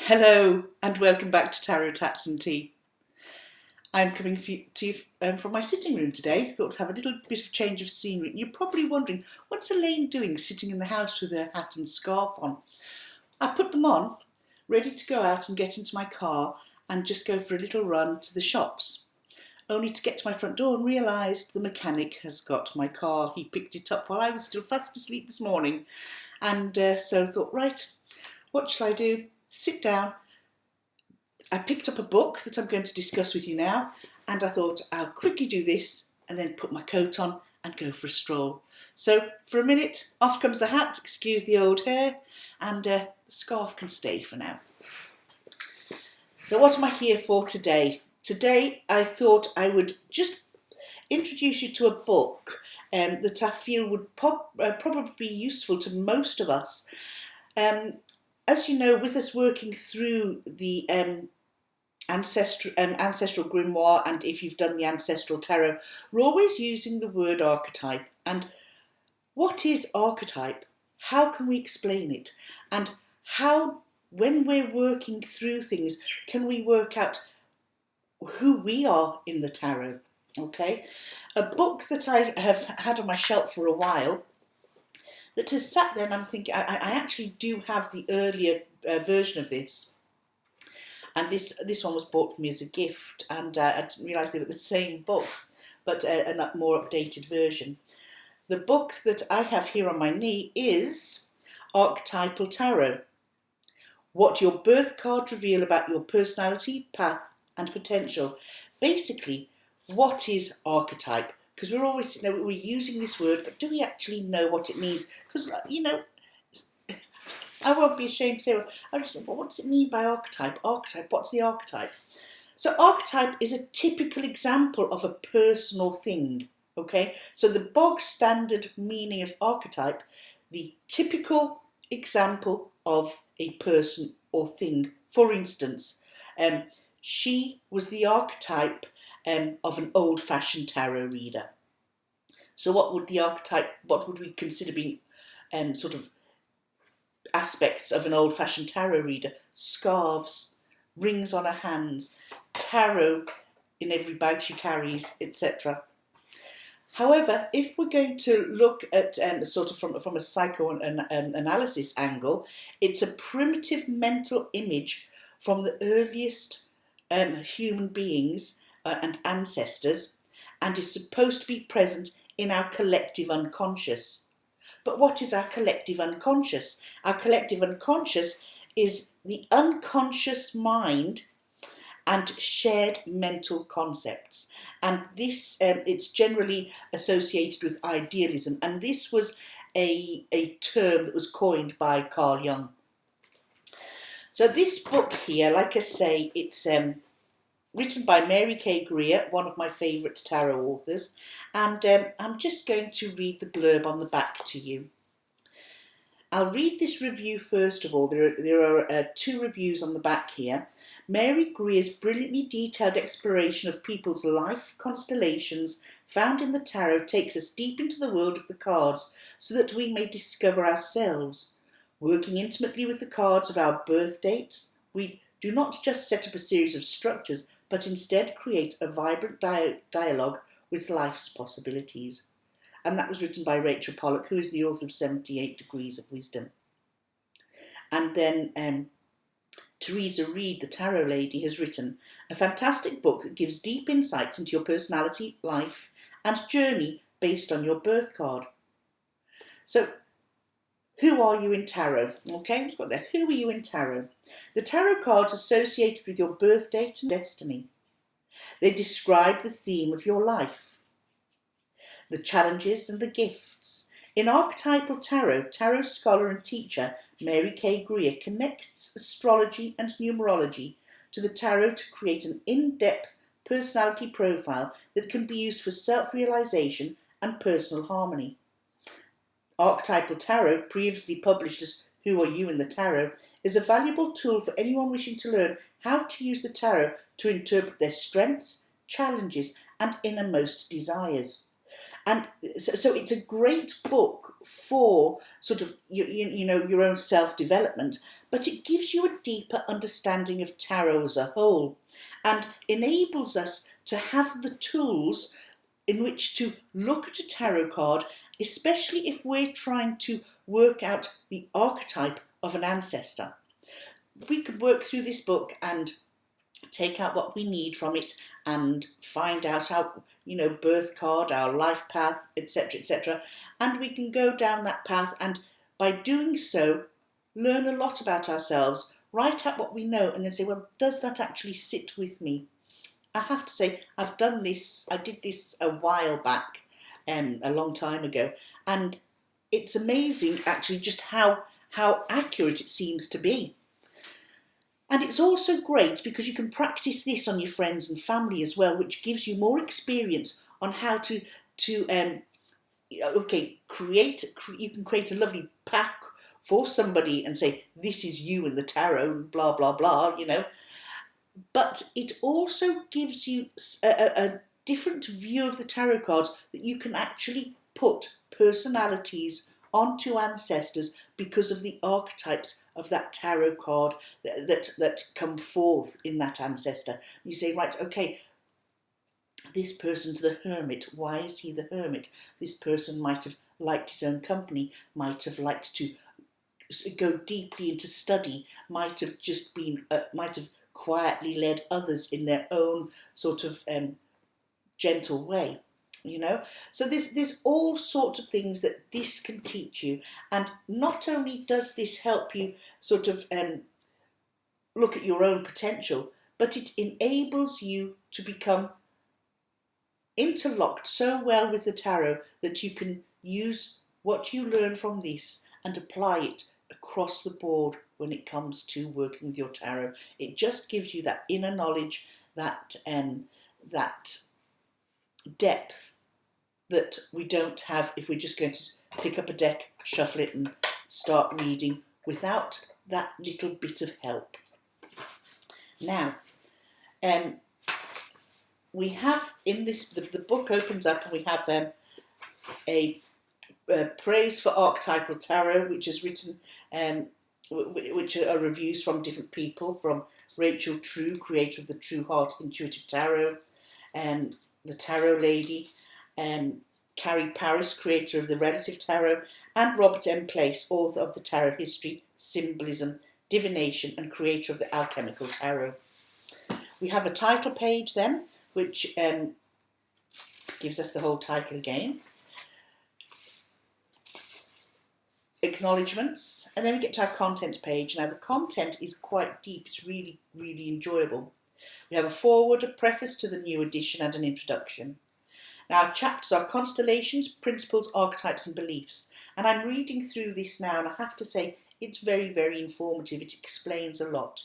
Hello and welcome back to Tarot Tats and Tea. I'm coming to you from my sitting room today. Thought I'd have a little bit of change of scenery. You're probably wondering, what's Elaine doing sitting in the house with her hat and scarf on? I put them on, ready to go out and get into my car and just go for a little run to the shops. Only to get to my front door and realised the mechanic has got my car. He picked it up while I was still fast asleep this morning. And so I thought, right, what shall I do? Sit down. I picked up a book that I'm going to discuss with you now, and I thought I'll quickly do this and then put my coat on and go for a stroll. So for a minute, off comes the hat, excuse the old hair, and the scarf can stay for now. So what am I here for today? Today I thought I would just introduce you to a book that I feel would probably be useful to most of us. As you know, with us working through the ancestral grimoire, and if you've done the ancestral tarot, we're always using the word archetype. And what is archetype? How can we explain it? And how, when we're working through things, can we work out who we are in the tarot? Okay, a book that I have had on my shelf for a while, that has sat there, and I'm thinking, I actually do have the earlier version of this. And this one was bought for me as a gift, and I didn't realise they were the same book, but a more updated version. The book that I have here on my knee is Archtypal Tarot. What your birth cards reveal about your personality, path, and potential. Basically, what is archetype? Because we're always, we're using this word, but do we actually know what it means? Because, I won't be ashamed to say, well, what does it mean by archetype? Archetype, what's the archetype? So archetype is a typical example of a person or thing, okay? So the bog standard meaning of archetype, the typical example of a person or thing. For instance, she was the archetype of an old-fashioned tarot reader. So what would we consider being sort of aspects of an old-fashioned tarot reader? Scarves, rings on her hands, tarot in every bag she carries, etc. However, if we're going to look at sort of from a psychoanalysis angle, it's a primitive mental image from the earliest human beings and ancestors, and is supposed to be present in our collective unconscious. But what is our collective unconscious? Our collective unconscious is the unconscious mind and shared mental concepts. And this, it's generally associated with idealism. And this was a term that was coined by Carl Jung. So this book here, like I say, it's written by Mary K. Greer, one of my favourite tarot authors, and I'm just going to read the blurb on the back to you. I'll read this review first of all. There are two reviews on the back here. Mary Greer's brilliantly detailed exploration of people's life constellations found in the tarot takes us deep into the world of the cards so that we may discover ourselves. Working intimately with the cards of our birth date, we do not just set up a series of structures, but instead create a vibrant dialogue with life's possibilities. And that was written by Rachel Pollock, who is the author of 78 Degrees of Wisdom. And then Teresa Reed, the tarot lady, has written a fantastic book that gives deep insights into your personality, life, and journey based on your birth card. So, who are you in tarot? Okay, we've got there. Who are you in tarot? The tarot cards associated with your birth date and destiny. They describe the theme of your life, the challenges and the gifts. In Archtypal Tarot, tarot scholar and teacher Mary K. Greer connects astrology and numerology to the tarot to create an in-depth personality profile that can be used for self-realization and personal harmony. Archtypal Tarot, previously published as Who Are You in the Tarot, is a valuable tool for anyone wishing to learn how to use the tarot to interpret their strengths, challenges, and innermost desires. And so it's a great book for sort of you know, your own self-development, but it gives you a deeper understanding of tarot as a whole and enables us to have the tools in which to look at a tarot card, especially if we're trying to work out the archetype of an ancestor. We could work through this book and take out what we need from it and find out our, you know, birth card, our life path, etc., etc. And we can go down that path and by doing so, learn a lot about ourselves, write out what we know and then say, well, does that actually sit with me? I have to say, I've done this, I did this a while back, a long time ago, and it's amazing actually just how accurate it seems to be. And it's also great because you can practice this on your friends and family as well, which gives you more experience on how to create. You can create a lovely pack for somebody and say, this is you in the tarot, and blah, blah, blah, you know. But it also gives you a different view of the tarot cards that you can actually put personalities onto ancestors because of the archetypes of that tarot card that come forth in that ancestor. You say, right, okay, this person's the hermit. Why is he the hermit? This person might have liked his own company, might have liked to go deeply into study, might have just been, might have quietly led others in their own sort of gentle way, you know. So there's all sorts of things that this can teach you, and not only does this help you sort of look at your own potential, but it enables you to become interlocked so well with the tarot that you can use what you learn from this and apply it across the board when it comes to working with your tarot. It just gives you that inner knowledge, that depth that we don't have if we're just going to pick up a deck, shuffle it and start reading without that little bit of help. Now, we have in this, the book opens up and we have a praise for Archtypal Tarot, which is written, which are reviews from different people, from Rachel True, creator of the True Heart Intuitive Tarot, the Tarot Lady, Carrie Paris, creator of the Relative Tarot, and Robert M. Place, author of the Tarot History, Symbolism, Divination, and creator of the Alchemical Tarot. We have a title page then, which gives us the whole title again. Acknowledgements, and then we get to our content page. Now the content is quite deep, it's really, really enjoyable. We have a foreword, a preface to the new edition, and an introduction. Now our chapters are constellations, principles, archetypes and beliefs, and I'm reading through this now and I have to say it's very, very informative. It explains a lot.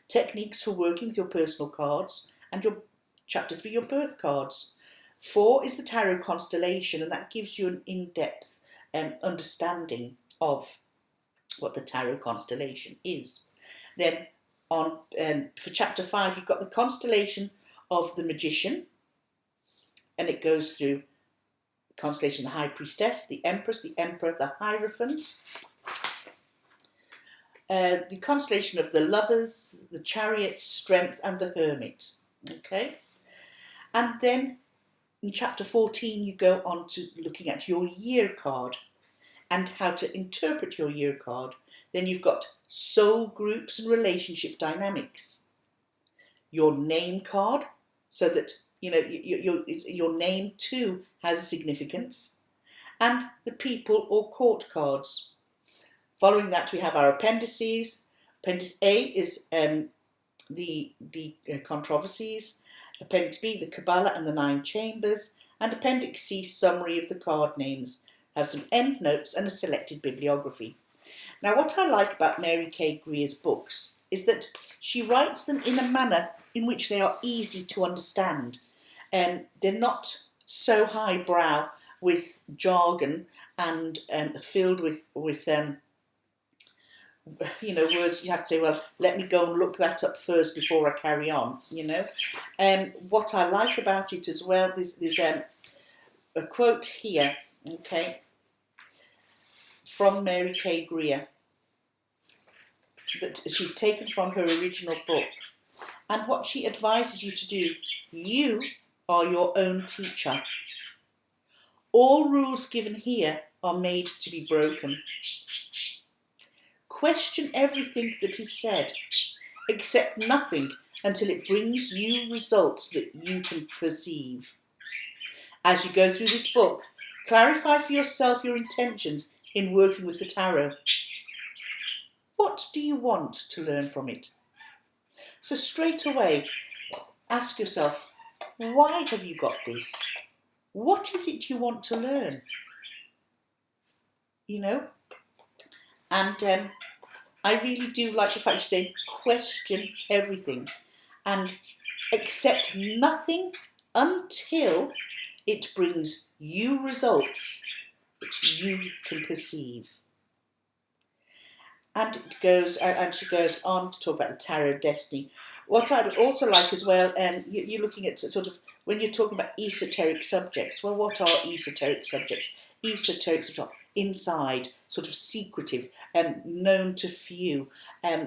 Techniques for working with your personal cards, and your chapter 3, your birth cards. 4 is the tarot constellation, and that gives you an in-depth understanding of what the tarot constellation is. Then on for chapter 5, you've got the constellation of the magician, and it goes through the constellation of the high priestess, the empress, the emperor, the hierophant, the constellation of the lovers, the chariot, strength, and the hermit. Okay, and then in chapter 14 you go on to looking at your year card and how to interpret your year card. Then you've got soul groups and relationship dynamics. Your name card, so that you know your name too has a significance, and the people or court cards. Following that, we have our appendices. Appendix A is the controversies. Appendix B, the Kabbalah and the 9 chambers. And Appendix C, summary of the card names. Have some end notes and a selected bibliography. Now, what I like about Mary K. Greer's books is that she writes them in a manner in which they are easy to understand. They're not so highbrow with jargon and filled with you know, words you have to say, well, let me go and look that up first before I carry on, you know. What I like about it as well, there's a quote here, okay. from Mary K. Greer that she's taken from her original book. And what she advises you to do, you are your own teacher. All rules given here are made to be broken. Question everything that is said. Accept nothing until it brings you results that you can perceive. As you go through this book, clarify for yourself your intentions in working with the tarot. What do you want to learn from it? So straight away, ask yourself, why have you got this? What is it you want to learn? You know? And I really do like the fact you say, question everything and accept nothing until it brings you results that you can perceive. And it goes, and she goes on to talk about the Tarot of Destiny. What I'd also like as well, you're looking at sort of, when you're talking about esoteric subjects, well, what are esoteric subjects? Esoteric subjects are inside, sort of secretive, known to few.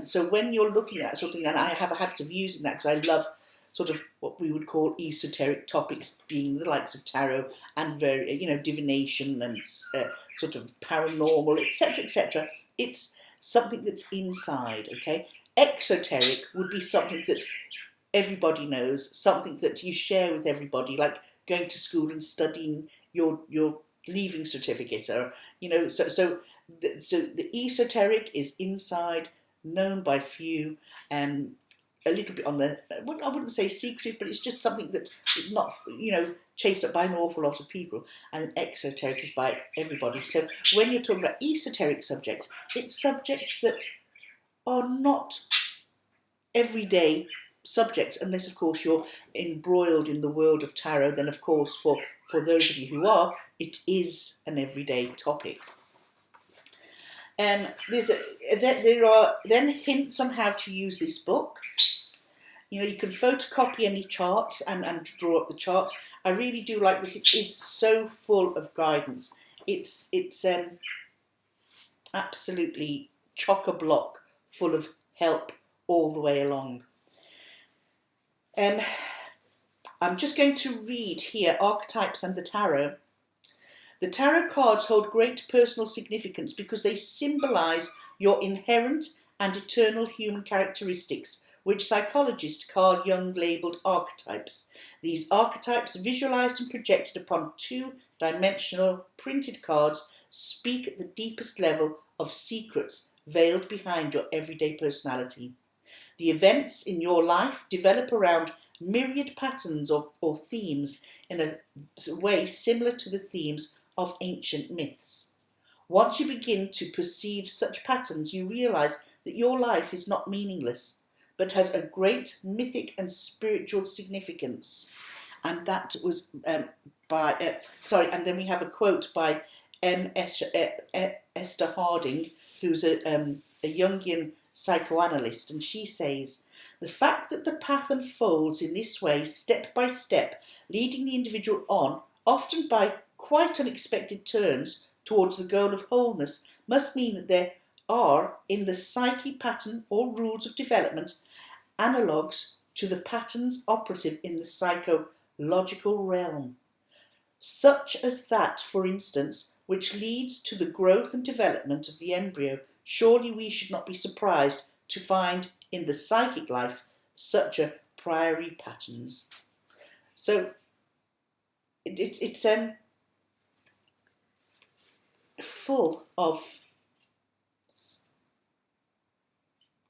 So when you're looking at something, and I have a habit of using that because I love sort of what we would call esoteric topics, being the likes of tarot and divination and sort of paranormal, etc., etc. It's something that's inside, okay? Exoteric would be something that everybody knows, something that you share with everybody, like going to school and studying your leaving certificate, or so the esoteric is inside, known by few, a little bit on the, I wouldn't say secretive, but it's just something that is not chased up by an awful lot of people. And exoteric is by everybody. So when you're talking about esoteric subjects, it's subjects that are not everyday subjects, unless of course you're embroiled in the world of tarot. Then of course for those of you who are, it is an everyday topic. There are then hints on how to use this book. You can photocopy any charts and draw up the charts. I really do like that it is so full of guidance. It's absolutely chock-a-block full of help all the way along. I'm just going to read here Archetypes and the Tarot. The tarot cards hold great personal significance because they symbolise your inherent and eternal human characteristics, which psychologist Carl Jung labelled archetypes. These archetypes, visualised and projected upon two-dimensional printed cards, speak at the deepest level of secrets veiled behind your everyday personality. The events in your life develop around myriad patterns or themes in a way similar to the themes of ancient myths. Once you begin to perceive such patterns, you realise that your life is not meaningless, but has a great mythic and spiritual significance. And that was and then we have a quote by Esther Harding, who's a Jungian psychoanalyst, and she says, "The fact that the path unfolds in this way, step by step, leading the individual on, often by quite unexpected turns, towards the goal of wholeness, must mean that there are, in the psyche pattern or rules of development, analogues to the patterns operative in the psychological realm. Such as that, for instance, which leads to the growth and development of the embryo. Surely we should not be surprised to find in the psychic life such a priori patterns." So it's full of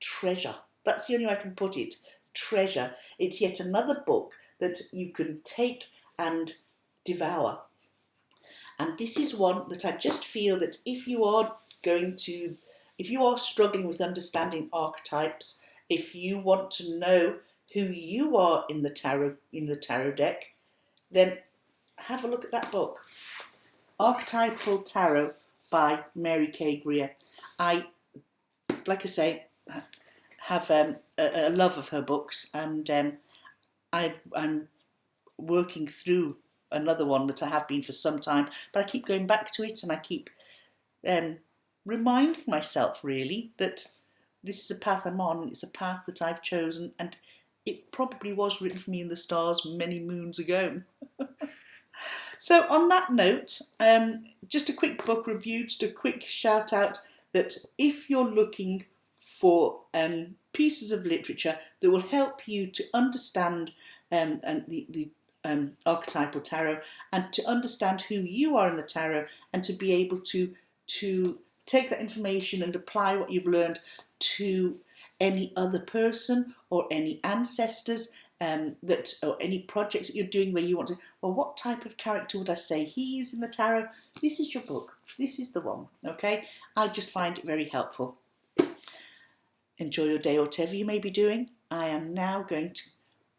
treasure. That's the only way I can put it. Treasure. It's yet another book that you can take and devour. And this is one that I just feel that if you are struggling with understanding archetypes, if you want to know who you are in the tarot deck, then have a look at that book. Archtypal Tarot by Mary K. Greer. I have a love of her books, and I'm working through another one that I have been for some time, but I keep going back to it, and I keep reminding myself really that this is a path I'm on, it's a path that I've chosen, and it probably was written for me in the stars many moons ago. So on that note, just a quick book review, just a quick shout out that if you're looking for pieces of literature that will help you to understand and the Archtypal Tarot, and to understand who you are in the tarot, and to be able to take that information and apply what you've learned to any other person or any ancestors, or any projects that you're doing where you want to, well, what type of character would I say he's in the tarot? This is your book. This is the one, okay? I just find it very helpful. Enjoy your day, whatever you may be doing. I am now going to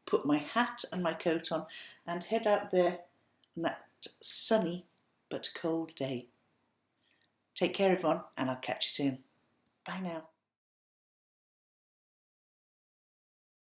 put my hat and my coat on and head out there on that sunny but cold day. Take care, everyone, and I'll catch you soon. Bye now.